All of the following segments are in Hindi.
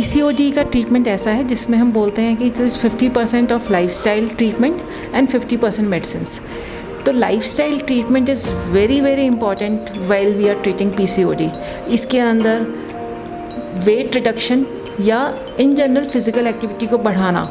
पीसीओडी का ट्रीटमेंट ऐसा है जिसमें हम बोलते हैं कि it is 50% of lifestyle treatment and 50% medicines. तो lifestyle treatment is very very important while we are treating PCOD. इसके अंदर वेट रिडक्शन या इन जनरल फिजिकल एक्टिविटी को बढ़ाना।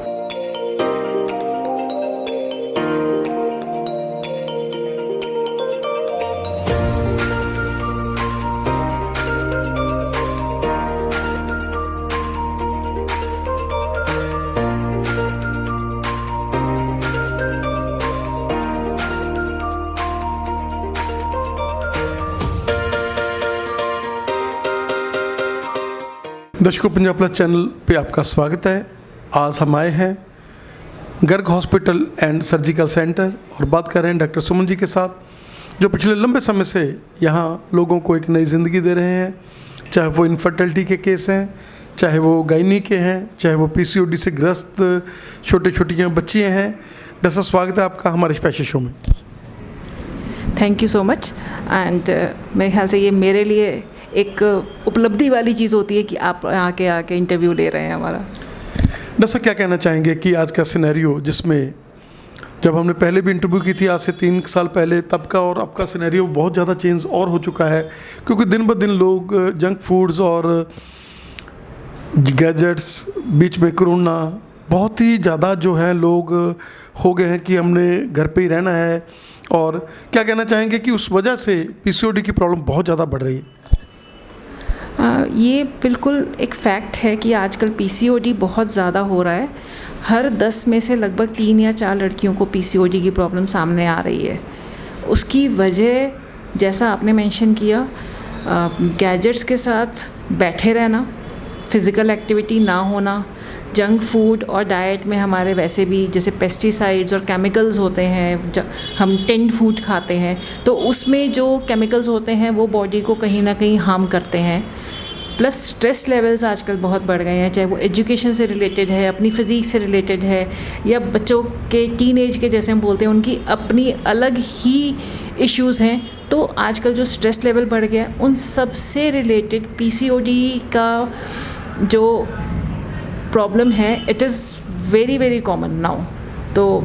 दर्शकों, पंजाब प्लस चैनल पे आपका स्वागत है। आज हम आए हैं Garg hospital and surgical centre और बात कर रहे हैं डॉक्टर सुमन जी के साथ, जो पिछले लंबे समय से यहाँ लोगों को एक नई ज़िंदगी दे रहे हैं। चाहे वो इनफर्टिलिटी के केस हैं, चाहे वो गायनी के हैं, चाहे वो पीसीओडी से ग्रस्त छोटी बच्चियाँ हैं। डॉक्टर साहब, स्वागत है आपका हमारे स्पेशल शो में। Thank you so much. And मेरे ख्याल से ये मेरे लिए एक उपलब्धि वाली चीज़ होती है कि आप आके इंटरव्यू ले रहे हैं हमारा। डॉक्टर साहब, क्या कहना चाहेंगे कि आज का सिनेरियो, जिसमें जब हमने पहले भी इंटरव्यू की थी आज से 3 साल पहले, तब का और अब का सिनेरियो बहुत ज़्यादा चेंज और हो चुका है, क्योंकि दिन ब दिन लोग जंक फूड्स और गैजेट्स, बीच में कोरोना, बहुत ही ज़्यादा जो है लोग हो गए हैं कि हमने घर पे ही रहना है। और क्या कहना चाहेंगे कि उस वजह से पीसीओडी की प्रॉब्लम बहुत ज़्यादा बढ़ रही है? ये बिल्कुल एक फैक्ट है कि आजकल पीसीओडी बहुत ज़्यादा हो रहा है। हर 10 में से लगभग 3 या 4 लड़कियों को पीसीओडी की प्रॉब्लम सामने आ रही है। उसकी वजह, जैसा आपने मेंशन किया, गैजेट्स के साथ बैठे रहना, फिज़िकल एक्टिविटी ना होना, जंक फूड और डाइट में हमारे वैसे भी जैसे पेस्टिसाइड्स और केमिकल्स होते हैं, हम टिन्ड फूड खाते हैं तो उसमें जो केमिकल्स होते हैं वो बॉडी को कहीं ना कहीं हार्म करते हैं। प्लस स्ट्रेस लेवल्स आजकल बहुत बढ़ गए हैं, चाहे वो एजुकेशन से रिलेटेड है, अपनी फिज़ीक से रिलेटेड है, या बच्चों के टीनेज के जैसे हम बोलते हैं उनकी अपनी अलग ही इश्यूज़ हैं। तो आजकल जो स्ट्रेस लेवल बढ़ गया, उन सब से रिलेटेड पीसीओडी का जो प्रॉब्लम है, it is very very common now. तो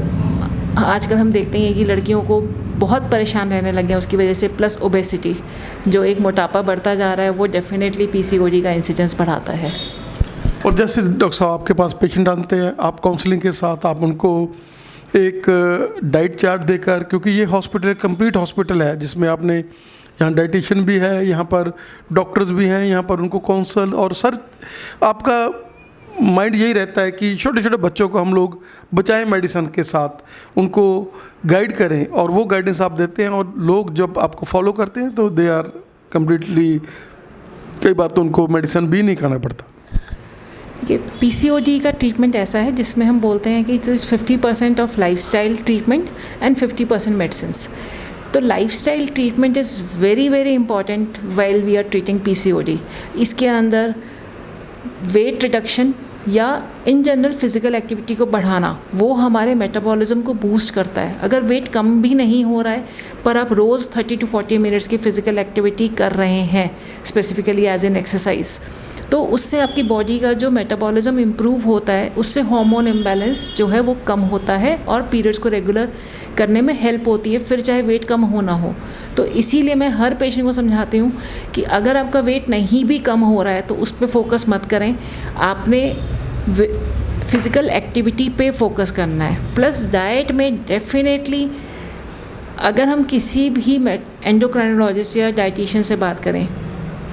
आजकल हम देखते हैं कि लड़कियों को बहुत परेशान रहने लग गया उसकी वजह से। प्लस ओबेसिटी, जो एक मोटापा बढ़ता जा रहा है, वो डेफिनेटली पीसीओडी का इंसिडेंस बढ़ाता है। और जैसे डॉक्टर साहब आपके पास पेशेंट आते हैं, आप काउंसलिंग के साथ आप उनको एक डाइट चार्ट देकर, क्योंकि ये हॉस्पिटल कंप्लीट हॉस्पिटल है जिसमें आपने यहाँ डाइटिशियन भी है, यहाँ पर डॉक्टर्स भी हैं, यहाँ पर उनको काउंसल, और सर आपका माइंड यही रहता है कि छोटे छोटे बच्चों को हम लोग बचाएं मेडिसिन के साथ, उनको गाइड करें, और वो गाइडेंस आप देते हैं। और लोग जब आपको फॉलो करते हैं तो दे आर कम्प्लीटली, कई बार तो उनको मेडिसिन भी नहीं खाना पड़ता। ये पीसीओडी का ट्रीटमेंट ऐसा है जिसमें हम बोलते हैं कि it is 50% of lifestyle treatment and 50% medicines. तो lifestyle treatment is very very important while we are treating PCOD. इसके अंदर वेट रिडक्शन या इन जनरल फिज़िकल एक्टिविटी को बढ़ाना, वो हमारे मेटाबॉलिज्म को बूस्ट करता है। अगर वेट कम भी नहीं हो रहा है पर आप रोज़ 30 to 40 मिनट्स की फ़िज़िकल एक्टिविटी कर रहे हैं, स्पेसिफिकली एज एन एक्सरसाइज, तो उससे आपकी बॉडी का जो मेटाबॉलिज्म इम्प्रूव होता है, उससे हार्मोन इम्बैलेंस जो है वो कम होता है और पीरियड्स को रेगुलर करने में हेल्प होती है, फिर चाहे वेट कम हो ना हो। तो इसीलिए मैं हर पेशेंट को समझाती हूँ कि अगर आपका वेट नहीं भी कम हो रहा है तो उस पर फोकस मत करें, आपने फिज़िकल एक्टिविटी पे फोकस करना है। प्लस डाइट में डेफिनेटली अगर हम किसी भी एंडोक्राइनोलॉजिस्ट या डाइटिशियन से बात करें,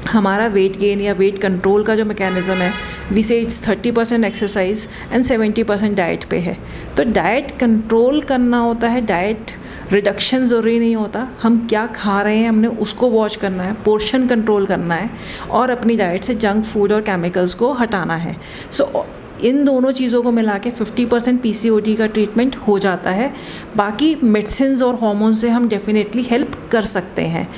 हमारा वेट गेन या वेट कंट्रोल का जो मैकेनिज़्म है, वी से इट्स 30% एक्सरसाइज एंड 70% डाइट पे है। तो डाइट कंट्रोल करना होता है, डाइट रिडक्शन ज़रूरी नहीं होता। हम क्या खा रहे हैं हमने उसको वॉच करना है, पोर्शन कंट्रोल करना है और अपनी डाइट से जंक फूड और केमिकल्स को हटाना है। सो इन दोनों चीज़ों को मिला के 50% पीसीओडी का ट्रीटमेंट हो जाता है। बाकी मेडिसिन्स और हार्मोन से हम डेफिनेटली हेल्प कर सकते हैं।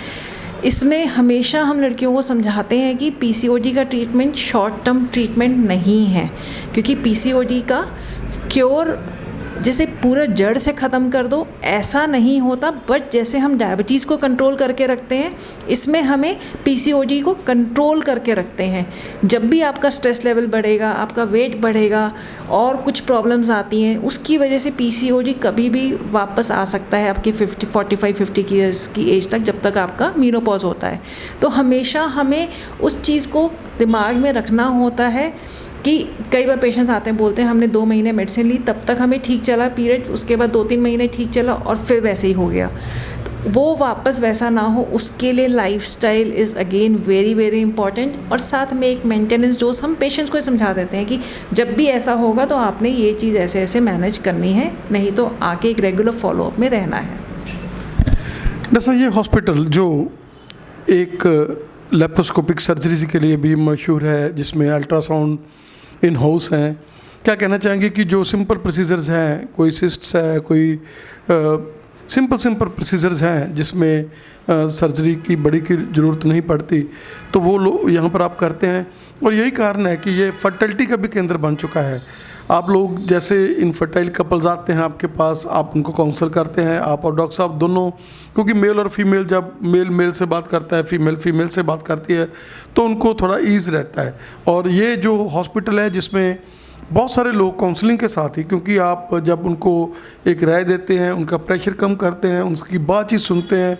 इसमें हमेशा हम लड़कियों को समझाते हैं कि पीसीओडी का ट्रीटमेंट शॉर्ट टर्म ट्रीटमेंट नहीं है, क्योंकि पीसीओडी का क्योर जैसे पूरा जड़ से ख़त्म कर दो, ऐसा नहीं होता, बट जैसे हम डायबिटीज़ को कंट्रोल करके रखते हैं, इसमें हमें पीसीओडी को कंट्रोल करके रखते हैं। जब भी आपका स्ट्रेस लेवल बढ़ेगा, आपका वेट बढ़ेगा और कुछ प्रॉब्लम्स आती हैं, उसकी वजह से पीसीओडी कभी भी वापस आ सकता है आपकी 45-50 ईयर्स की एज तक, जब तक आपका मेनोपॉज होता है। तो हमेशा हमें उस चीज़ को दिमाग में रखना होता है कि कई बार पेशेंट्स आते हैं, बोलते हैं हमने 2 महीने मेडिसिन ली, तब तक हमें ठीक चला पीरियड, उसके बाद 2-3 महीने ठीक चला और फिर वैसे ही हो गया। तो वो वापस वैसा ना हो, उसके लिए lifestyle is again very very important. और साथ में एक मेंटेनेंस डोज हम पेशेंट्स को समझा देते हैं कि जब भी ऐसा होगा तो आपने ये चीज़ ऐसे ऐसे मैनेज करनी है, नहीं तो आके एक रेगुलर फॉलोअप में रहना है। जैसा ये हॉस्पिटल जो एक लेप्रोस्कोपिक सर्जरी के लिए भी मशहूर है, जिसमें अल्ट्रासाउंड इन हाउस हैं, क्या कहना चाहेंगे कि जो सिंपल प्रोसीजर्स हैं, कोई सिस्ट्स है, कोई सिंपल प्रोसीजर्स हैं जिसमें सर्जरी की बड़ी की ज़रूरत नहीं पड़ती, तो वो लोग यहाँ पर आप करते हैं। और यही कारण है कि ये फर्टिलिटी का भी केंद्र बन चुका है। आप लोग जैसे इनफर्टाइल कपल्स आते हैं आपके पास, आप उनको काउंसल करते हैं, आप और डॉक्टर साहब दोनों, क्योंकि मेल और फीमेल, जब मेल से बात करता है, फीमेल से बात करती है, तो उनको थोड़ा ईज़ रहता है। और ये जो हॉस्पिटल है जिसमें बहुत सारे लोग काउंसलिंग के साथ ही, क्योंकि आप जब उनको एक राय देते हैं, उनका प्रेशर कम करते हैं, उनकी बातचीत सुनते हैं,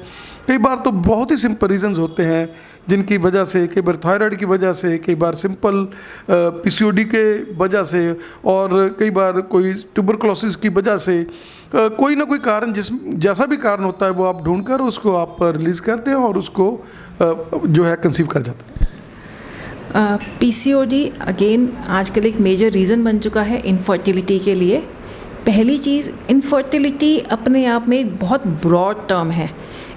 कई बार तो बहुत ही सिंपल रीजंस होते हैं जिनकी वजह से, कई बार थायराइड की वजह से, कई बार सिंपल पीसीओडी के वजह से, और कई बार कोई ट्यूबरकुलोसिस की वजह से, कोई ना कोई कारण, जैसा भी कारण होता है वो आप ढूंढकर उसको आप रिलीज़ करते हैं और उसको जो है कंसीव कर जाते हैं। पीसीओडी अगेन आजकल एक मेजर रीज़न बन चुका है इनफर्टिलिटी के लिए। पहली चीज़, इनफर्टिलिटी अपने आप में एक बहुत ब्रॉड टर्म है।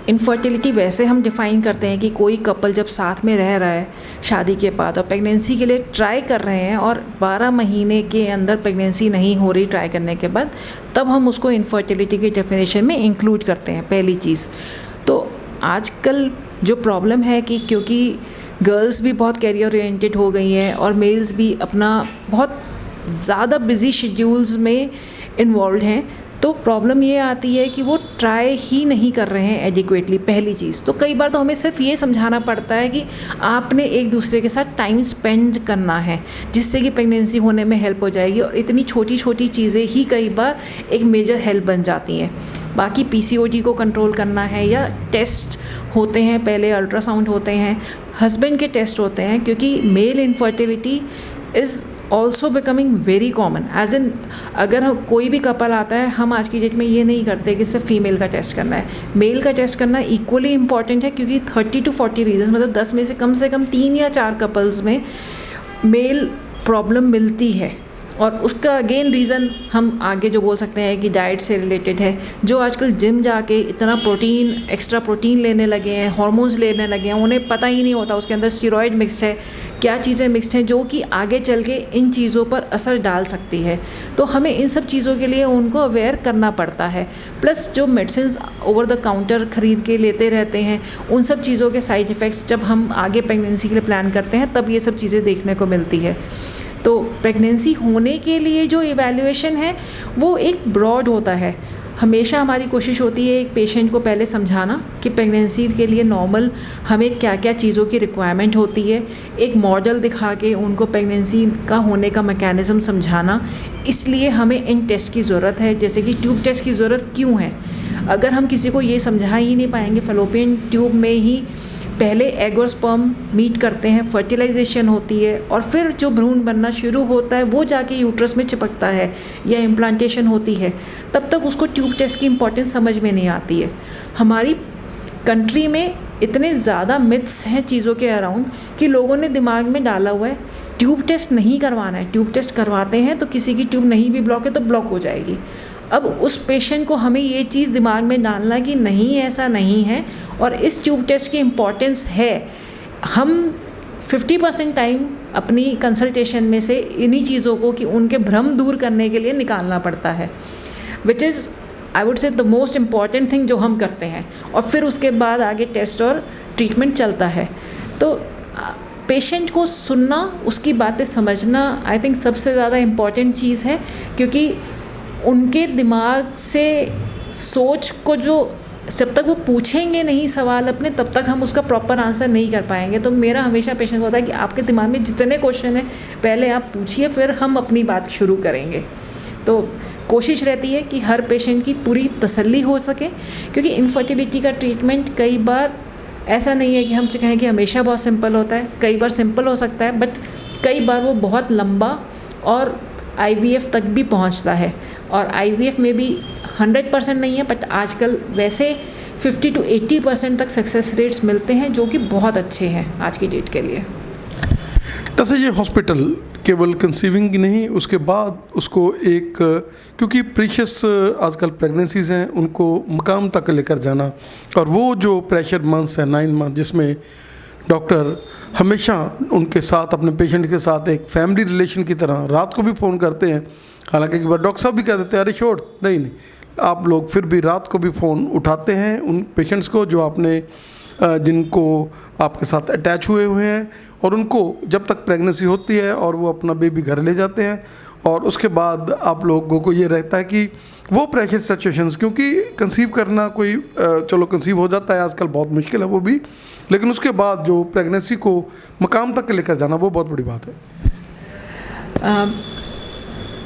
इनफर्टिलिटी वैसे हम डिफ़ाइन करते हैं कि कोई कपल जब साथ में रह रहा है शादी के बाद और प्रेगनेंसी के लिए ट्राई कर रहे हैं और 12 महीने के अंदर प्रेगनेंसी नहीं हो रही ट्राई करने के बाद, तब हम उसको इनफर्टिलिटी की डेफिनेशन में इंक्लूड करते हैं, पहली चीज़। तो आजकल जो प्रॉब्लम है कि क्योंकि गर्ल्स भी बहुत कैरियर ओरिएंटेड हो गई हैं और मेल्स भी अपना बहुत ज़्यादा बिजी शेड्यूल्स में इन्वॉल्व हैं, तो प्रॉब्लम ये आती है कि वो ट्राई ही नहीं कर रहे हैं एडिक्वेटली, पहली चीज़। तो कई बार तो हमें सिर्फ ये समझाना पड़ता है कि आपने एक दूसरे के साथ टाइम स्पेंड करना है, जिससे कि प्रेगनेंसी होने में हेल्प हो जाएगी। और इतनी छोटी छोटी चीज़ें ही कई बार एक मेजर हेल्प बन जाती हैं। बाकी पीसीओडी को कंट्रोल करना है या टेस्ट होते हैं, पहले अल्ट्रासाउंड होते हैं, हस्बैंड के टेस्ट होते हैं, क्योंकि male infertility is also becoming very common. As in अगर कोई भी कपल आता है, हम आज की डेट में ये नहीं करते कि सिर्फ फीमेल का टेस्ट करना है, मेल का टेस्ट करना इक्वली इंपॉर्टेंट है, क्योंकि 30 to 40 रीजन, मतलब 10 में से कम 3 या 4 कपल्स में मेल प्रॉब्लम मिलती है। और उसका अगेन रीज़न हम आगे जो बोल सकते हैं कि डाइट से रिलेटेड है। जो आजकल जिम जाके इतना प्रोटीन, एक्स्ट्रा प्रोटीन लेने लगे हैं, हार्मोन्स लेने लगे हैं, उन्हें पता ही नहीं होता उसके अंदर स्टेरॉयड मिक्स्ड है, क्या चीज़ें मिक्स्ड हैं, जो कि आगे चल के इन चीज़ों पर असर डाल सकती है। तो हमें इन सब चीज़ों के लिए उनको अवेयर करना पड़ता है। प्लस जो मेडिसिन ओवर द काउंटर ख़रीद के लेते रहते हैं, उन सब चीज़ों के साइड इफ़ेक्ट्स जब हम आगे प्रेगनेंसी के लिए प्लान करते हैं, तब ये सब चीज़ें देखने को मिलती है। तो प्रेगनेंसी होने के लिए जो इवैल्यूएशन है वो एक ब्रॉड होता है। हमेशा हमारी कोशिश होती है एक पेशेंट को पहले समझाना कि प्रेगनेंसी के लिए नॉर्मल हमें क्या क्या चीज़ों की रिक्वायरमेंट होती है, एक मॉडल दिखा के उनको प्रेगनेंसी का होने का मैकेनिज़्म समझाना। इसलिए हमें इन टेस्ट की ज़रूरत है, जैसे कि ट्यूब टेस्ट की ज़रूरत क्यों है। अगर हम किसी को ये समझा ही नहीं पाएंगे, फैलोपियन ट्यूब में ही पहले एग और स्पर्म मीट करते हैं, फर्टिलाइजेशन होती है और फिर जो भ्रूण बनना शुरू होता है वो जाके यूट्रस में चिपकता है या इम्प्लांटेशन होती है, तब तक उसको ट्यूब टेस्ट की इम्पोर्टेंस समझ में नहीं आती है। हमारी कंट्री में इतने ज़्यादा मिथ्स हैं चीज़ों के अराउंड कि लोगों ने दिमाग में डाला हुआ है ट्यूब टेस्ट नहीं करवाना है, ट्यूब टेस्ट करवाते हैं तो किसी की ट्यूब नहीं भी ब्लॉक है तो ब्लॉक हो जाएगी। अब उस पेशेंट को हमें ये चीज़ दिमाग में डालना कि नहीं, ऐसा नहीं है और इस ट्यूब टेस्ट की इम्पॉर्टेंस है। हम 50% टाइम अपनी कंसल्टेशन में से इन्हीं चीज़ों को कि उनके भ्रम दूर करने के लिए निकालना पड़ता है, which is I would say the most important thing जो हम करते हैं। और फिर उसके बाद आगे टेस्ट और ट्रीटमेंट चलता है। तो पेशेंट को सुनना, उसकी बातें समझना आई थिंक सबसे ज़्यादा इम्पॉर्टेंट चीज़ है, क्योंकि उनके दिमाग से सोच को जो जब तक वो पूछेंगे नहीं सवाल अपने, तब तक हम उसका प्रॉपर आंसर नहीं कर पाएंगे। तो मेरा हमेशा पेशेंट होता है कि आपके दिमाग में जितने क्वेश्चन हैं पहले आप पूछिए, फिर हम अपनी बात शुरू करेंगे। तो कोशिश रहती है कि हर पेशेंट की पूरी तसल्ली हो सके, क्योंकि इनफर्टिलिटी का ट्रीटमेंट कई बार ऐसा नहीं है कि हम कहें कि हमेशा बहुत सिंपल होता है। कई बार सिंपल हो सकता है, बट कई बार वो बहुत लंबा और IVF तक भी पहुंचता है। और IVF में भी 100% नहीं है, बट आजकल वैसे 50 to 80% तक सक्सेस रेट्स मिलते हैं, जो कि बहुत अच्छे हैं आज की डेट के लिए। जैसे ये हॉस्पिटल केवल कंसीविंग ही नहीं, उसके बाद उसको एक, क्योंकि प्रीशियस आजकल प्रेगनेंसीज हैं, उनको मकाम तक लेकर जाना, और वो जो प्रेशर मंथ्स है 9 मंथ, जिसमें डॉक्टर हमेशा उनके साथ, अपने पेशेंट के साथ एक फैमिली रिलेशन की तरह रात को भी फ़ोन करते हैं। हालांकि एक बार डॉक्टर साहब भी कह देते हैं अरे छोड़, नहीं, आप लोग फिर भी रात को भी फ़ोन उठाते हैं उन पेशेंट्स को जो आपने जिनको आपके साथ अटैच हुए हैं, और उनको जब तक प्रेगनेंसी होती है और वो अपना बेबी घर ले जाते हैं। और उसके बाद आप लोगों को ये रहता है कि वो प्रेशर सिचुएशंस, क्योंकि कंसीव करना कोई चलो कंसीव हो जाता है आजकल, बहुत मुश्किल है वो भी, लेकिन उसके बाद जो प्रेगनेंसी को मकाम तक लेकर जाना वो बहुत बड़ी बात है।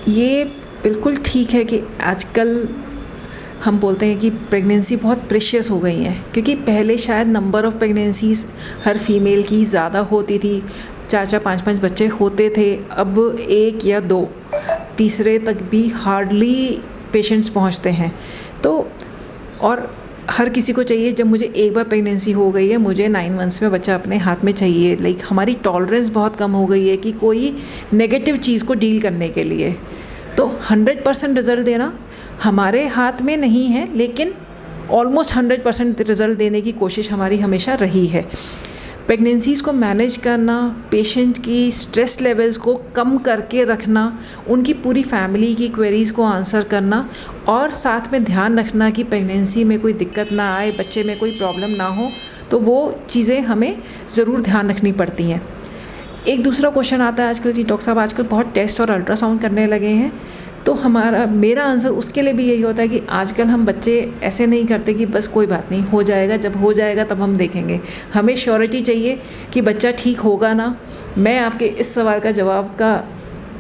ये बिल्कुल ठीक है कि आजकल हम बोलते हैं कि प्रेगनेंसी बहुत प्रेशियस हो गई हैं, क्योंकि पहले शायद number of pregnancies her female की ज़्यादा होती थी, 4-4 5-5 बच्चे होते थे। अब 1 या 2, तीसरे तक भी हार्डली पेशेंट्स पहुंचते हैं। तो और हर किसी को चाहिए, जब मुझे एक बार प्रेगनेंसी हो गई है मुझे 9 मंथ्स में बच्चा अपने हाथ में चाहिए। लाइक हमारी टॉलरेंस बहुत कम हो गई है कि कोई नेगेटिव चीज़ को डील करने के लिए। तो 100% रिज़ल्ट देना हमारे हाथ में नहीं है, लेकिन ऑलमोस्ट 100% रिज़ल्ट देने की कोशिश हमारी हमेशा रही है। प्रेगनेंसीज़ को मैनेज करना, पेशेंट की स्ट्रेस लेवल्स को कम करके रखना, उनकी पूरी फैमिली की क्वेरीज़ को आंसर करना, और साथ में ध्यान रखना कि प्रेगनेंसी में कोई दिक्कत ना आए, बच्चे में कोई प्रॉब्लम ना हो, तो वो चीज़ें हमें ज़रूर ध्यान रखनी पड़ती हैं। एक दूसरा क्वेश्चन आता है आजकल जी डॉक्टर साहब आजकल बहुत टेस्ट और अल्ट्रासाउंड करने लगे हैं, तो मेरा आंसर उसके लिए भी यही होता है कि आजकल हम बच्चे ऐसे नहीं करते कि बस कोई बात नहीं हो जाएगा, जब हो जाएगा तब हम देखेंगे। हमें श्योरिटी चाहिए कि बच्चा ठीक होगा ना। मैं आपके इस सवाल का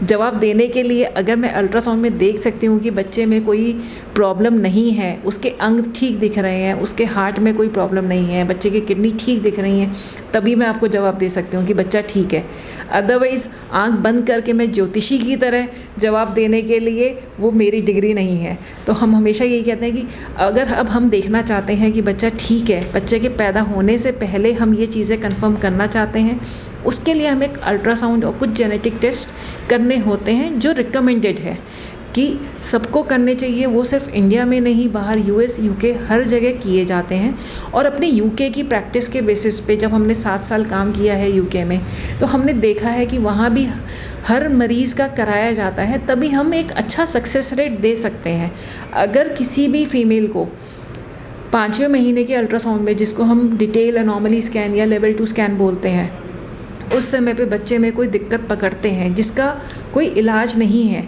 जवाब देने के लिए, अगर मैं अल्ट्रासाउंड में देख सकती हूँ कि बच्चे में कोई प्रॉब्लम नहीं है, उसके अंग ठीक दिख रहे हैं, उसके हार्ट में कोई प्रॉब्लम नहीं है, बच्चे की किडनी ठीक दिख रही हैं, तभी मैं आपको जवाब दे सकती हूँ कि बच्चा ठीक है। अदरवाइज़ आंख बंद करके मैं ज्योतिषी की तरह जवाब देने के लिए, वो मेरी डिग्री नहीं है। तो हम हमेशा यही कहते हैं कि अगर अब हम देखना चाहते हैं कि बच्चा ठीक है, बच्चे के पैदा होने से पहले हम ये चीज़ें कंफर्म करना चाहते हैं, उसके लिए हमें अल्ट्रासाउंड और कुछ जेनेटिक टेस्ट करने होते हैं जो रिकमेंडेड है कि सबको करने चाहिए। वो सिर्फ इंडिया में नहीं, बाहर US UK हर जगह किए जाते हैं। और अपने UK की प्रैक्टिस के बेसिस पे जब हमने 7 साल काम किया है UK में, तो हमने देखा है कि वहाँ भी हर मरीज़ का कराया जाता है, तभी हम एक अच्छा सक्सेस रेट दे सकते हैं। अगर किसी भी फीमेल को 5वें महीने के अल्ट्रासाउंड में, जिसको हम डिटेल एनॉमली स्कैन या लेवल 2 स्कैन बोलते हैं, उस समय पे बच्चे में कोई दिक्कत पकड़ते हैं जिसका कोई इलाज नहीं है,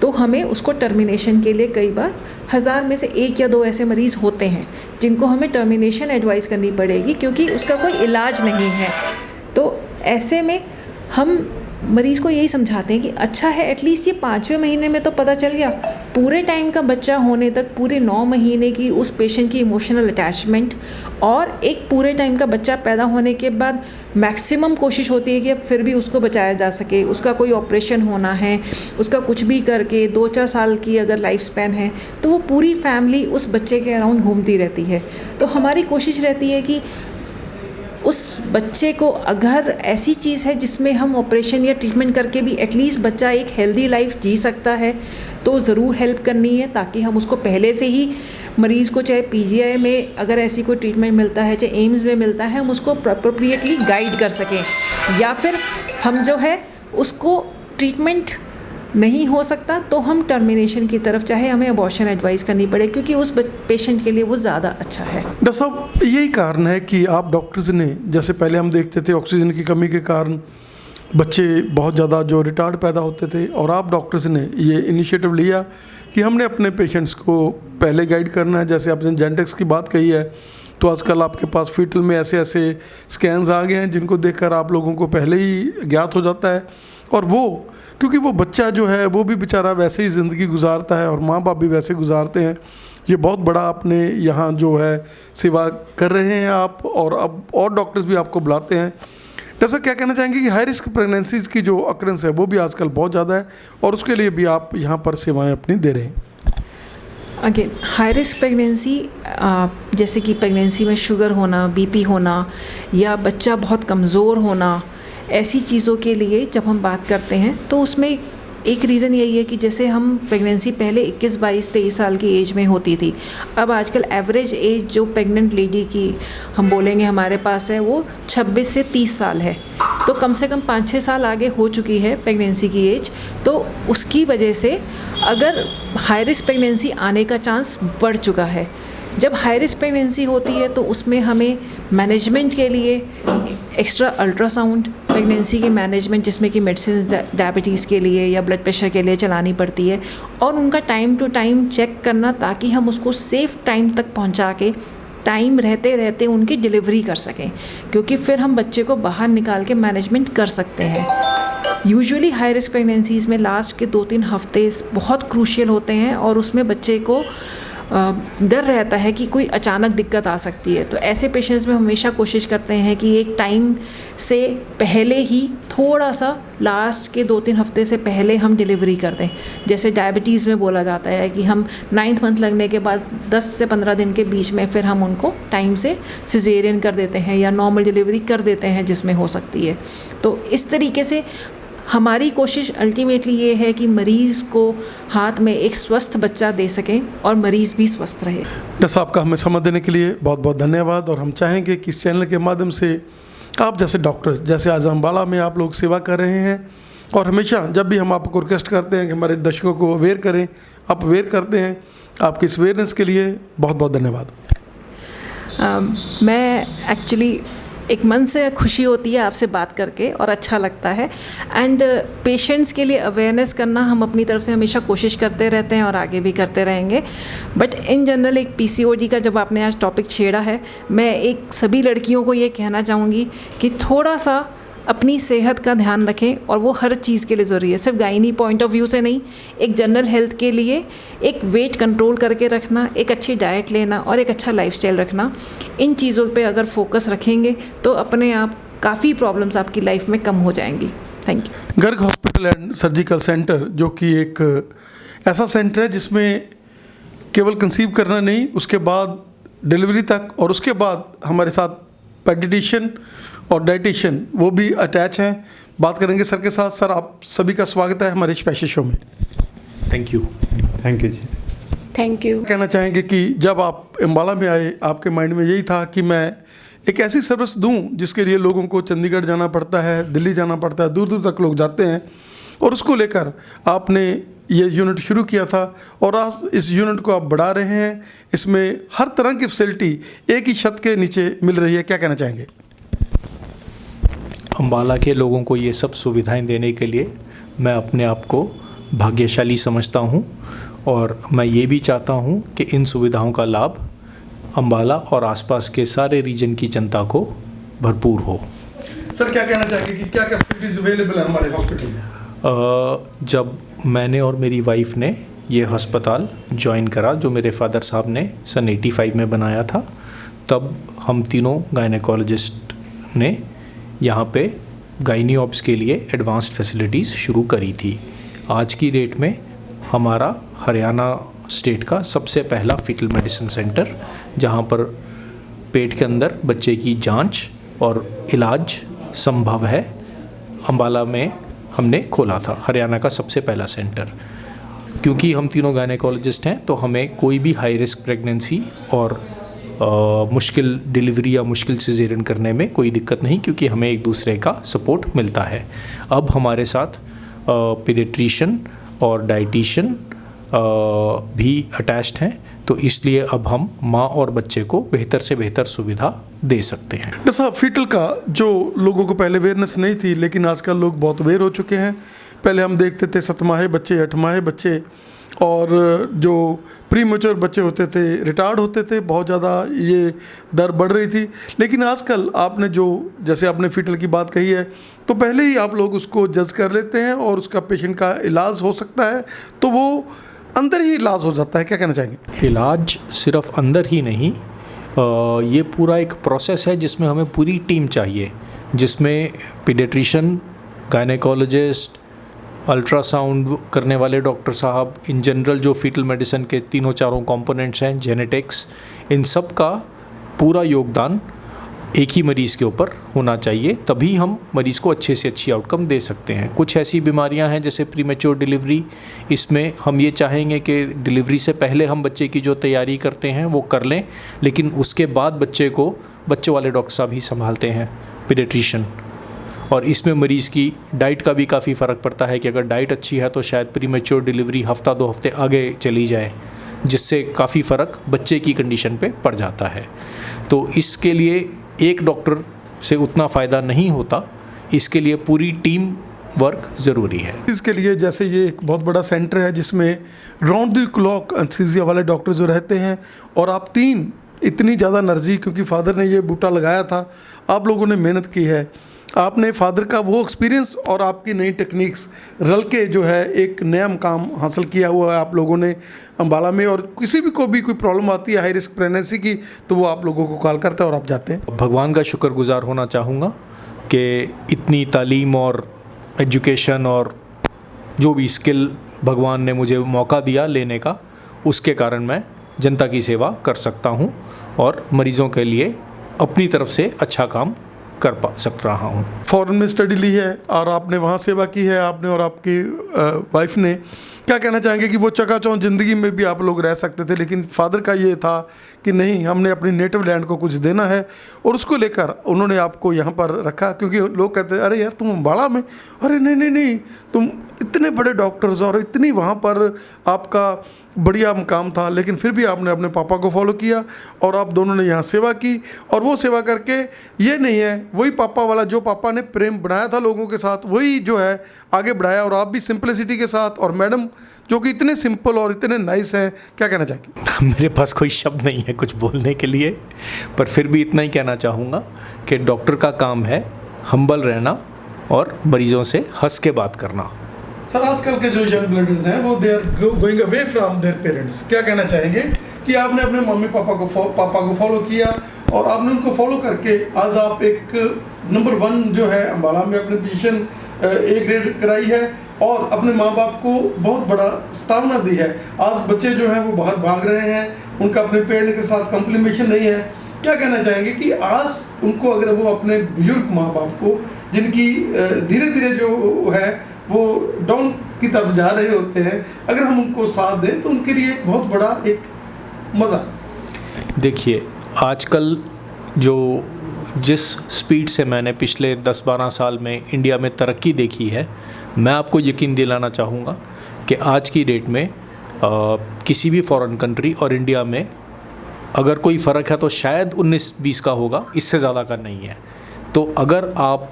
तो हमें उसको टर्मिनेशन के लिए कई बार 1000 में से 1 या 2 ऐसे मरीज़ होते हैं जिनको हमें टर्मिनेशन एडवाइस करनी पड़ेगी, क्योंकि उसका कोई इलाज नहीं है। तो ऐसे में हम मरीज़ को यही समझाते हैं कि अच्छा है एटलीस्ट ये 5वें महीने में तो पता चल गया, पूरे टाइम का बच्चा होने तक पूरे 9 महीने की उस पेशेंट की इमोशनल अटैचमेंट, और एक पूरे टाइम का बच्चा पैदा होने के बाद मैक्सिमम कोशिश होती है कि अब फिर भी उसको बचाया जा सके। उसका कोई ऑपरेशन होना है, उसका कुछ भी करके 2-4 साल की अगर लाइफ स्पैन है, तो वो पूरी फैमिली उस बच्चे के अराउंड घूमती रहती है। तो हमारी कोशिश रहती है कि उस बच्चे को, अगर ऐसी चीज़ है जिसमें हम ऑपरेशन या ट्रीटमेंट करके भी एटलीस्ट बच्चा एक हेल्दी लाइफ जी सकता है, तो ज़रूर हेल्प करनी है, ताकि हम उसको पहले से ही मरीज़ को, चाहे PGI में अगर ऐसी कोई ट्रीटमेंट मिलता है, चाहे एम्स में मिलता है, हम उसको अप्रोप्रिएटली गाइड कर सकें। या फिर हम जो है उसको ट्रीटमेंट नहीं हो सकता तो हम टर्मिनेशन की तरफ, चाहे हमें अबॉर्शन एडवाइस करनी पड़े, क्योंकि उस पेशेंट के लिए वो ज़्यादा अच्छा है। डॉक्टर साहब, यही कारण है कि आप डॉक्टर्स ने, जैसे पहले हम देखते थे ऑक्सीजन की कमी के कारण बच्चे बहुत ज़्यादा जो रिटार्ड पैदा होते थे, और आप डॉक्टर्स ने ये इनिशिएटिव लिया कि हमने अपने पेशेंट्स को पहले गाइड करना है। जैसे आपने जेनेटिक्स की बात कही है, तो आजकल आपके पास फीटल में ऐसे ऐसे स्कैन्स आ गए हैं जिनको देखकर आप लोगों को पहले ही ज्ञात हो जाता है। और वो क्योंकि वो बच्चा जो है वो भी बेचारा वैसे ही ज़िंदगी गुजारता है और माँ बाप भी वैसे गुजारते हैं। ये बहुत बड़ा आपने यहाँ जो है सेवा कर रहे हैं आप, और अब और डॉक्टर्स भी आपको बुलाते हैं। जैसा क्या कहना चाहेंगे कि हाई रिस्क प्रेगनेंसीज़ की जो अक्रेंस है वो भी आजकल बहुत ज़्यादा है, और उसके लिए भी आप यहाँ पर सेवाएं अपनी दे रहे हैं। अगेन हाई रिस्क प्रेगनेंसी, जैसे कि प्रेगनेंसी में शुगर होना, बीपी होना, या बच्चा बहुत कमज़ोर होना, ऐसी चीज़ों के लिए जब हम बात करते हैं तो उसमें एक रीज़न यही है कि जैसे हम प्रेगनेंसी पहले 21, 22, 23 साल की एज में होती थी, अब आजकल एवरेज एज जो प्रेग्नेंट लेडी की हम बोलेंगे हमारे पास है वो 26 से 30 साल है। तो कम से कम 5-6 साल आगे हो चुकी है प्रेगनेंसी की एज। तो उसकी वजह से अगर हाई रिस्क प्रेगनेंसी आने का चांस बढ़ चुका है। जब हाई रिस्क प्रेगनेंसी होती है तो उसमें हमें मैनेजमेंट के लिए एक्स्ट्रा अल्ट्रासाउंड, प्रेगनेंसी के मैनेजमेंट जिसमें कि मेडिसिन डायबिटीज़ के लिए या ब्लड प्रेशर के लिए चलानी पड़ती है, और उनका टाइम टू टाइम चेक करना ताकि हम उसको सेफ़ टाइम तक पहुंचा के टाइम रहते रहते उनकी डिलीवरी कर सकें, क्योंकि फिर हम बच्चे को बाहर निकाल के मैनेजमेंट कर सकते हैं। यूजुअली हाई रिस्क प्रेगनेंसीज़ में लास्ट के 2-3 हफ्ते बहुत क्रूशियल होते हैं, और उसमें बच्चे को डर रहता है कि कोई अचानक दिक्कत आ सकती है। तो ऐसे पेशेंट्स में हमेशा कोशिश करते हैं कि एक टाइम से पहले ही थोड़ा सा लास्ट के 2-3 हफ्ते से पहले हम डिलीवरी कर दें। जैसे डायबिटीज़ में बोला जाता है कि हम 9th मंथ लगने के बाद 10 से 15 दिन के बीच में फिर हम उनको टाइम से सिजेरियन कर देते हैं या नॉर्मल डिलीवरी कर देते हैं जिसमें हो सकती है। तो इस तरीके से हमारी कोशिश अल्टीमेटली ये है कि मरीज़ को हाथ में एक स्वस्थ बच्चा दे सकें और मरीज़ भी स्वस्थ रहे। डॉक्टर साहब का हमें समय देने के लिए बहुत बहुत धन्यवाद। और हम चाहेंगे कि इस चैनल के माध्यम से आप जैसे डॉक्टर्स, जैसे आज अम्बाला में आप लोग सेवा कर रहे हैं, और हमेशा जब भी हम आपको रिक्वेस्ट करते हैं कि हमारे दर्शकों को अवेयर करें, आप अवेयर करते हैं। आपकी इस अवेयरनेस के लिए बहुत बहुत धन्यवाद। मैं एक्चुअली एक मन से खुशी होती है आपसे बात करके और अच्छा लगता है। एंड पेशेंट्स के लिए अवेयरनेस करना हम अपनी तरफ से हमेशा कोशिश करते रहते हैं और आगे भी करते रहेंगे। बट इन जनरल एक PCOD का जब आपने आज टॉपिक छेड़ा है, मैं एक सभी लड़कियों को ये कहना चाहूँगी कि थोड़ा सा अपनी सेहत का ध्यान रखें, और वो हर चीज़ के लिए ज़रूरी है, सिर्फ गायनी पॉइंट ऑफ व्यू से नहीं, एक जनरल हेल्थ के लिए एक वेट कंट्रोल करके रखना, एक अच्छी डाइट लेना और एक अच्छा लाइफस्टाइल रखना। इन चीज़ों पे अगर फोकस रखेंगे तो अपने आप काफ़ी प्रॉब्लम्स आपकी लाइफ में कम हो जाएंगी। Thank you. Garg hospital and surgical centre, जो कि एक ऐसा सेंटर है जिसमें केवल कंसीव करना नहीं, उसके बाद डिलीवरी तक, और उसके बाद हमारे साथ पेडियाट्रिशियन और डाइटिशियन वो भी अटैच हैं। बात करेंगे सर के साथ। सर, आप सभी का स्वागत है हमारे स्पेशल शो में। Thank you ji. Thank you. कहना चाहेंगे कि जब आप अम्बाला में आए, आपके माइंड में यही था कि मैं एक ऐसी सर्विस दूं जिसके लिए लोगों को चंडीगढ़ जाना पड़ता है, दिल्ली जाना पड़ता है, दूर दूर तक लोग जाते हैं, और उसको लेकर आपने ये यूनिट शुरू किया था, और आज इस यूनिट को आप बढ़ा रहे हैं। इसमें हर तरह की फैसिलिटी एक ही छत के नीचे मिल रही है। क्या कहना चाहेंगे? अम्बाला के लोगों को ये सब सुविधाएं देने के लिए मैं अपने आप को भाग्यशाली समझता हूं, और मैं ये भी चाहता हूं कि इन सुविधाओं का लाभ अम्बाला और आसपास के सारे रीजन की जनता को भरपूर हो। सर, क्या कहना चाहेंगे कि क्या क्या फैसिलिटीज अवेलेबल है हमारे हॉस्पिटल में? जब मैंने और मेरी वाइफ ने ये अस्पताल ज्वाइन करा, जो मेरे फादर साहब ने सन 85 में बनाया था, तब हम तीनों गायनेकोलॉजिस्ट ने यहाँ पे गायनी ऑप्स के लिए एडवांस्ड फैसिलिटीज़ शुरू करी थी। आज की डेट में हमारा हरियाणा स्टेट का सबसे पहला फीटल मेडिसिन सेंटर, जहाँ पर पेट के अंदर बच्चे की जांच और इलाज संभव है, अम्बाला में हमने खोला था। हरियाणा का सबसे पहला सेंटर। क्योंकि हम तीनों गायनेकोलॉजिस्ट हैं तो हमें कोई भी हाई रिस्क प्रेगनेंसी और मुश्किल डिलीवरी या मुश्किल सिजेरियन करने में कोई दिक्कत नहीं, क्योंकि हमें एक दूसरे का सपोर्ट मिलता है। अब हमारे साथ पीडियाट्रिशियन और डाइटिशियन भी अटैच्ड हैं, तो इसलिए अब हम माँ और बच्चे को बेहतर से बेहतर सुविधा दे सकते हैं। डॉक्टर साहब, फीटल का जो लोगों को पहले अवेयरनेस नहीं थी, लेकिन आजकल लोग बहुत अवेयर हो चुके हैं। पहले हम देखते थे 7 माहे बच्चे, 8 माहे बच्चे, और जो प्री मैच्योर बच्चे होते थे रिटायर्ड होते थे, बहुत ज़्यादा ये दर बढ़ रही थी। लेकिन आजकल आपने जो, जैसे आपने फीटल की बात कही है, तो पहले ही आप लोग उसको जज कर लेते हैं और उसका पेशेंट का इलाज हो सकता है, तो वो अंदर ही इलाज हो जाता है। क्या कहना चाहेंगे? इलाज सिर्फ अंदर ही नहीं, ये पूरा एक प्रोसेस है जिसमें हमें पूरी टीम चाहिए, जिसमें पीडियाट्रिशियन, गायनेकोलॉजिस्ट, अल्ट्रासाउंड करने वाले डॉक्टर साहब, इन जनरल जो फीटल मेडिसिन के 3-4 कंपोनेंट्स हैं, जेनेटिक्स, इन सब का पूरा योगदान एक ही मरीज़ के ऊपर होना चाहिए, तभी हम मरीज़ को अच्छे से अच्छी आउटकम दे सकते हैं। कुछ ऐसी बीमारियां हैं जैसे प्रीमेच्योर डिलीवरी, इसमें हम ये चाहेंगे कि डिलीवरी से पहले हम बच्चे की जो तैयारी करते हैं वो कर लें, लेकिन उसके बाद बच्चे को बच्चों वाले डॉक्टर साहब ही संभालते हैं, पीडियाट्रिशियन। और इसमें मरीज़ की डाइट का भी काफ़ी फ़र्क पड़ता है कि अगर डाइट अच्छी है तो शायद प्रीमेच्योर डिलीवरी हफ़्ता 2 हफ़्ते आगे चली जाए, जिससे काफ़ी फ़र्क बच्चे की कंडीशन पे पड़ जाता है। तो इसके लिए एक डॉक्टर से उतना फ़ायदा नहीं होता, इसके लिए पूरी टीम वर्क ज़रूरी है। इसके लिए जैसे ये एक बहुत बड़ा सेंटर है जिसमें राउंड द क्लॉक एनेस्थीसिया वाले डॉक्टर जो रहते हैं, और आप 3 इतनी ज़्यादा एनर्जी, क्योंकि फादर ने ये बूटा लगाया था, आप लोगों ने मेहनत की है, आपने फादर का वो एक्सपीरियंस और आपकी नई टेक्निक्स रल के जो है एक नया मुकाम हासिल किया हुआ है आप लोगों ने अम्बाला में। और किसी भी को भी कोई प्रॉब्लम आती है हाई रिस्क प्रेगनेंसी की, तो वो आप लोगों को कॉल करता है और आप जाते हैं। भगवान का शुक्रगुजार होना चाहूँगा कि इतनी तालीम और एजुकेशन और जो भी स्किल भगवान ने मुझे मौका दिया लेने का, उसके कारण मैं जनता की सेवा कर सकता हूँ और मरीज़ों के लिए अपनी तरफ से अच्छा काम कर सक रहा हूँ। फॉरेन में स्टडी ली है और आपने वहाँ सेवा की है, आपने और आपकी वाइफ ने। क्या कहना चाहेंगे कि वो चकाचौंध ज़िंदगी में भी आप लोग रह सकते थे, लेकिन फादर का ये था कि नहीं, हमने अपनी नेटिव लैंड को कुछ देना है, और उसको लेकर उन्होंने आपको यहाँ पर रखा। क्योंकि लोग कहते हैं अरे यार तुम अम्बाला में, अरे नहीं नहीं नहीं, तुम इतने बड़े डॉक्टर्स और इतनी वहाँ पर आपका बढ़िया मुकाम था, लेकिन फिर भी आपने अपने पापा को फॉलो किया और आप दोनों ने यहाँ सेवा की। और वो सेवा करके ये नहीं है, वही पापा वाला जो पापा ने प्रेम बनाया था लोगों के साथ, वही जो है आगे बढ़ाया, और आप भी सिंपलिसिटी के साथ। और मैडम जो कि इतने सिंपल और इतने नाइस हैं, क्या कहना चाहेंगे? मेरे पास कोई शब्द नहीं है कुछ बोलने के लिए, पर फिर भी इतना ही कहना चाहूँगा कि डॉक्टर का काम है हम्बल रहना और मरीजों से हंस के बात करना। सर, आजकल के जो यंग ब्लडर्स हैं वो they are going away from their parents. क्या कहना चाहेंगे कि आपने अपने मम्मी पापा को फॉलो किया और आपने उनको फॉलो करके आज आप एक नंबर 1 जो है अम्बाला में अपनी पोजीशन A ग्रेड कराई है और अपने माँ बाप को बहुत बड़ा सतावना दी है। आज बच्चे जो हैं वो बाहर भाग रहे हैं, उनका अपने पेरेंट्स के साथ कॉम्प्लीमेशन नहीं है। क्या कहना चाहेंगे कि आज उनको, अगर वो अपने बुजुर्ग माँ बाप को, जिनकी धीरे धीरे जो है वो डाउन की तरफ जा रहे होते हैं, अगर हम उनको साथ दें तो उनके लिए बहुत बड़ा एक मज़ा। देखिए, आजकल जो जिस स्पीड से मैंने पिछले 10-12 साल में इंडिया में तरक्की देखी है, मैं आपको यकीन दिलाना चाहूँगा कि आज की डेट में किसी भी फॉरेन कंट्री और इंडिया में अगर कोई फ़र्क है तो शायद 19-20 का होगा, इससे ज़्यादा का नहीं है। तो अगर आप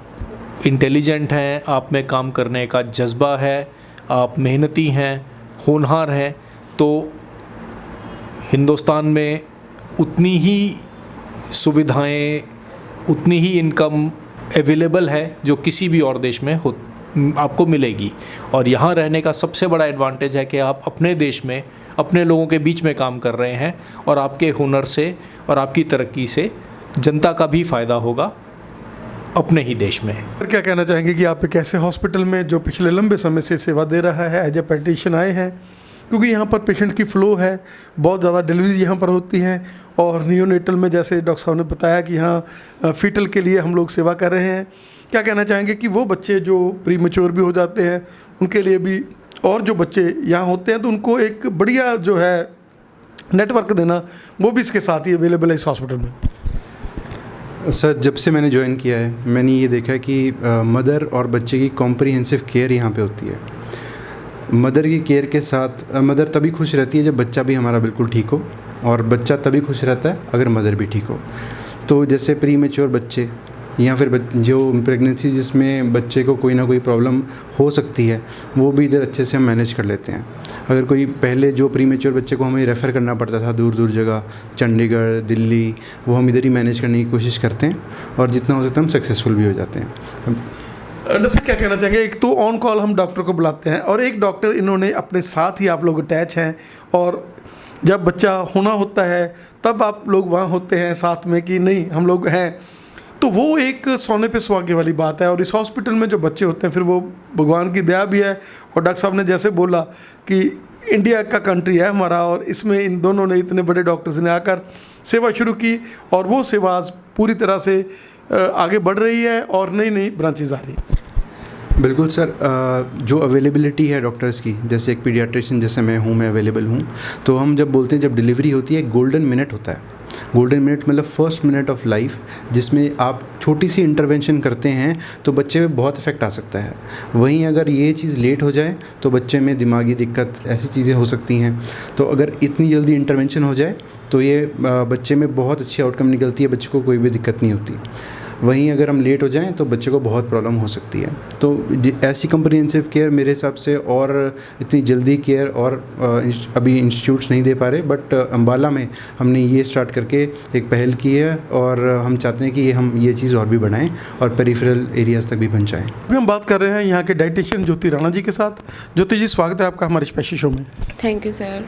इंटेलिजेंट हैं, आप में काम करने का जज्बा है, आप मेहनती हैं, होनहार हैं, तो हिंदुस्तान में उतनी ही सुविधाएं, उतनी ही इनकम अवेलेबल है जो किसी भी और देश में आपको मिलेगी। और यहाँ रहने का सबसे बड़ा एडवांटेज है कि आप अपने देश में अपने लोगों के बीच में काम कर रहे हैं, और आपके हुनर से और आपकी तरक्की से जनता का भी फ़ायदा होगा अपने ही देश में। क्या कहना चाहेंगे कि आप एक ऐसे हॉस्पिटल में जो पिछले लंबे समय से सेवा दे रहा है, एज ए पेडियाट्रिशियन आए हैं, क्योंकि यहाँ पर पेशेंट की फ़्लो है, बहुत ज़्यादा डिलीवरीज यहाँ पर होती हैं, और नियोनेटल में जैसे डॉक्टर साहब ने बताया कि यहाँ फीटल के लिए हम लोग सेवा कर रहे हैं। क्या कहना चाहेंगे कि वो बच्चे जो प्री मैच्योर भी हो जाते हैं उनके लिए भी, और जो बच्चे यहाँ होते हैं तो उनको एक बढ़िया जो है नेटवर्क देना, वो भी इसके साथ ही अवेलेबल है इस हॉस्पिटल में? सर, जब से मैंने ज्वाइन किया है मैंने ये देखा है कि मदर और बच्चे की कॉम्प्रिहेंसिव केयर यहाँ पे होती है। मदर की केयर के साथ मदर तभी खुश रहती है जब बच्चा भी हमारा बिल्कुल ठीक हो, और बच्चा तभी खुश रहता है अगर मदर भी ठीक हो। तो जैसे प्री मैच्योर बच्चे या फिर जो प्रेगनेंसी जिसमें बच्चे को कोई ना कोई प्रॉब्लम हो सकती है, वो भी इधर अच्छे से हम मैनेज कर लेते हैं। अगर कोई पहले जो प्री मैच्योर बच्चे को हमें रेफ़र करना पड़ता था दूर दूर जगह, चंडीगढ़, दिल्ली, वो हम इधर ही मैनेज करने की कोशिश करते हैं और जितना हो सकता है हम सक्सेसफुल भी हो जाते हैं। डॉक्टर क्या कहना चाहेंगे? एक तो ऑन कॉल हम डॉक्टर को बुलाते हैं और एक डॉक्टर इन्होंने अपने साथ ही आप लोग अटैच हैं, और जब बच्चा होना होता है तब आप लोग वहाँ होते हैं साथ में कि नहीं हम लोग हैं, तो वो एक सोने पे सुहागे वाली बात है। और इस हॉस्पिटल में जो बच्चे होते हैं फिर वो भगवान की दया भी है। और डॉक्टर साहब ने जैसे बोला कि इंडिया का कंट्री है हमारा, और इसमें इन दोनों ने इतने बड़े डॉक्टर्स ने आकर सेवा शुरू की और वो सेवा आज पूरी तरह से आगे बढ़ रही है और नई नई ब्रांचेज आ रही है। बिल्कुल सर, जो अवेलेबिलिटी है डॉक्टर्स की, जैसे एक पीडियाट्रिशियन जैसे मैं अवेलेबल हूँ, तो हम जब बोलते हैं जब डिलीवरी होती है गोल्डन मिनट होता है। गोल्डन मिनट मतलब फर्स्ट मिनट ऑफ लाइफ, जिसमें आप छोटी सी इंटरवेंशन करते हैं तो बच्चे में बहुत इफेक्ट आ सकता है। वहीं अगर ये चीज़ लेट हो जाए तो बच्चे में दिमागी दिक्कत, ऐसी चीज़ें हो सकती हैं। तो अगर इतनी जल्दी इंटरवेंशन हो जाए तो ये बच्चे में बहुत अच्छी आउटकम निकलती है, बच्चे को कोई भी दिक्कत नहीं होती। वहीं अगर हम लेट हो जाएं तो बच्चे को बहुत प्रॉब्लम हो सकती है। तो ऐसी कम्प्रिहेंसिव केयर मेरे हिसाब से और इतनी जल्दी केयर और अभी इंस्टीट्यूट्स नहीं दे पा रहे, बट अम्बाला में हमने ये स्टार्ट करके एक पहल की है और हम चाहते हैं कि हम ये चीज़ और भी बढ़ाएं और पेरिफेरल एरियाज़ तक भी पहुँचाएँ। अभी हम बात कर रहे हैं यहाँ के डाइटिशियन ज्योति राणा जी के साथ। ज्योति जी, स्वागत है आपका हमारे स्पेशल शो में। Thank you sir.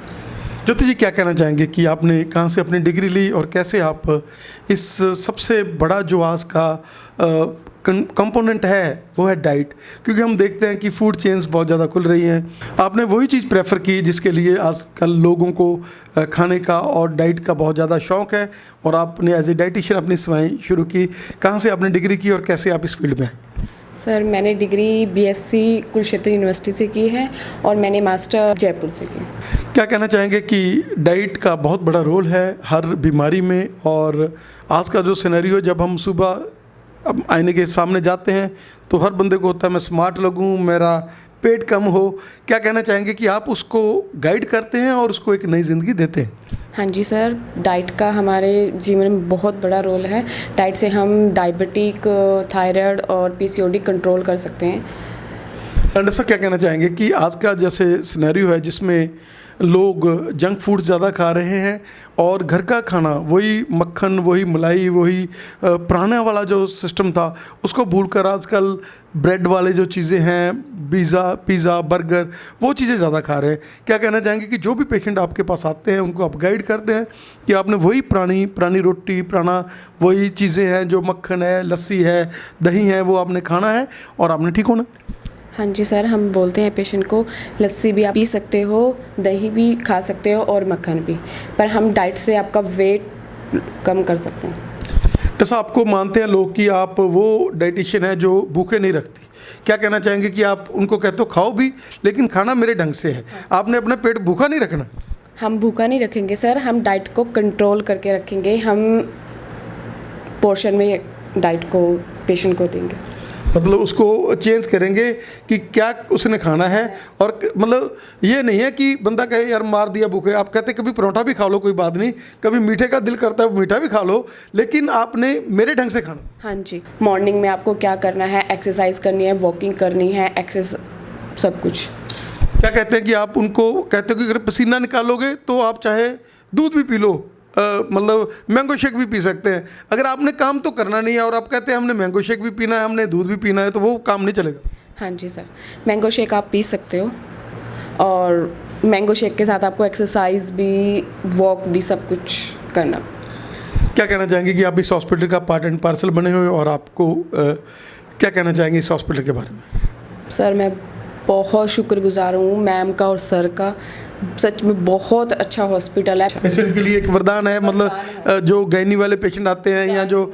Jyoti ji, क्या कहना चाहेंगे कि आपने कहाँ से अपनी डिग्री ली और कैसे आप इस सबसे बड़ा जो आज का कंपोनेंट है वो है डाइट, क्योंकि हम देखते हैं कि फूड चेन्स बहुत ज़्यादा खुल रही हैं, आपने वही चीज़ प्रेफर की जिसके लिए आजकल लोगों को खाने का और डाइट का बहुत ज़्यादा शौक़ है, और आपने एज ए डाइटिशियन अपनी सेवाएं शुरू की। कहाँ से आपने डिग्री की और कैसे आप इस फील्ड में आए? सर, मैंने डिग्री बीएससी कुरुक्षेत्र यूनिवर्सिटी से की है और मैंने मास्टर जयपुर से की। क्या कहना चाहेंगे कि डाइट का बहुत बड़ा रोल है हर बीमारी में, और आज का जो सिनेरियो, जब हम सुबह अब आईने के सामने जाते हैं तो हर बंदे को होता है मैं स्मार्ट लगूं, मेरा पेट कम हो, क्या कहना चाहेंगे कि आप उसको गाइड करते हैं और उसको एक नई ज़िंदगी देते हैं? हाँ जी सर, डाइट का हमारे जीवन में बहुत बड़ा रोल है। डाइट से हम डायबिटिक, थायराइड और पीसीओडी कंट्रोल कर सकते हैं। डॉक्टर क्या कहना चाहेंगे कि आज का जैसे सिनेरियो है जिसमें लोग जंक फूड ज़्यादा खा रहे हैं और घर का खाना, वही मक्खन, वही मलाई, वही पुराना वाला जो सिस्टम था उसको भूलकर आजकल ब्रेड वाले जो चीज़ें हैं, पिज़्ज़ा, बर्गर, वो चीज़ें ज़्यादा खा रहे हैं। क्या कहना चाहेंगे कि जो भी पेशेंट आपके पास आते हैं उनको आप गाइड करते हैं कि आपने वही पुरानी रोटी, वही चीज़ें हैं जो मक्खन है, लस्सी है, दही है, वो आपने खाना है और आपने ठीक होना? हाँ जी सर, हम बोलते हैं पेशेंट को लस्सी भी आप पी सकते हो, दही भी खा सकते हो और मक्खन भी, पर हम डाइट से आपका वेट कम कर सकते हैं। जैसा आपको मानते हैं लोग कि आप वो डाइटिशियन है जो भूखे नहीं रखती, क्या कहना चाहेंगे कि आप उनको कहते हो खाओ भी लेकिन खाना मेरे ढंग से है, आपने अपना पेट भूखा नहीं रखना? हम भूखा नहीं रखेंगे सर, हम डाइट को कंट्रोल करके रखेंगे। हम पोर्शन में डाइट को पेशेंट को देंगे, मतलब उसको चेंज करेंगे कि क्या उसने खाना है। और मतलब ये नहीं है कि बंदा कहे यार मार दिया भूखे, आप कहते कभी परोठा भी खा लो, कोई बात नहीं, कभी मीठे का दिल करता है मीठा भी खा लो, लेकिन आपने मेरे ढंग से खाना। हाँ जी, मॉर्निंग में आपको क्या करना है, एक्सरसाइज करनी है, वॉकिंग करनी है, सब कुछ। क्या कहते हैं कि आप उनको कहते हो कि अगर पसीना निकालोगे तो आप चाहे दूध भी पी लो, मतलब मैंगो शेक भी पी सकते हैं। अगर आपने काम तो करना नहीं है और आप कहते हैं हमने मैंगो शेक भी पीना है, हमने दूध भी पीना है, तो वो काम नहीं चलेगा। हाँ जी सर, मैंगो शेक आप पी सकते हो और मैंगो शेक के साथ आपको एक्सरसाइज भी, वॉक भी, सब कुछ करना। क्या कहना चाहेंगे कि आप इस हॉस्पिटल का पार्ट एंड पार्सल बने हुए, और आपको क्या कहना चाहेंगे इस हॉस्पिटल के बारे में? सर, मैं बहुत शुक्रगुजार हूँ मैम का और सर का, सच में बहुत अच्छा हॉस्पिटल है। पेशेंट के लिए एक वरदान है, मतलब जो गैनी वाले पेशेंट आते हैं या जो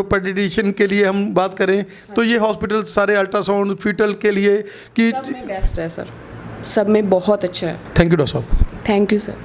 पेडियाट्रिशियन के लिए हम बात करें तो ये हॉस्पिटल सारे अल्ट्रासाउंड, फीटल के लिए कि सब में बेस्ट है सर, सब में बहुत अच्छा है। थैंक यू डॉक्टर साहब। Thank you sir.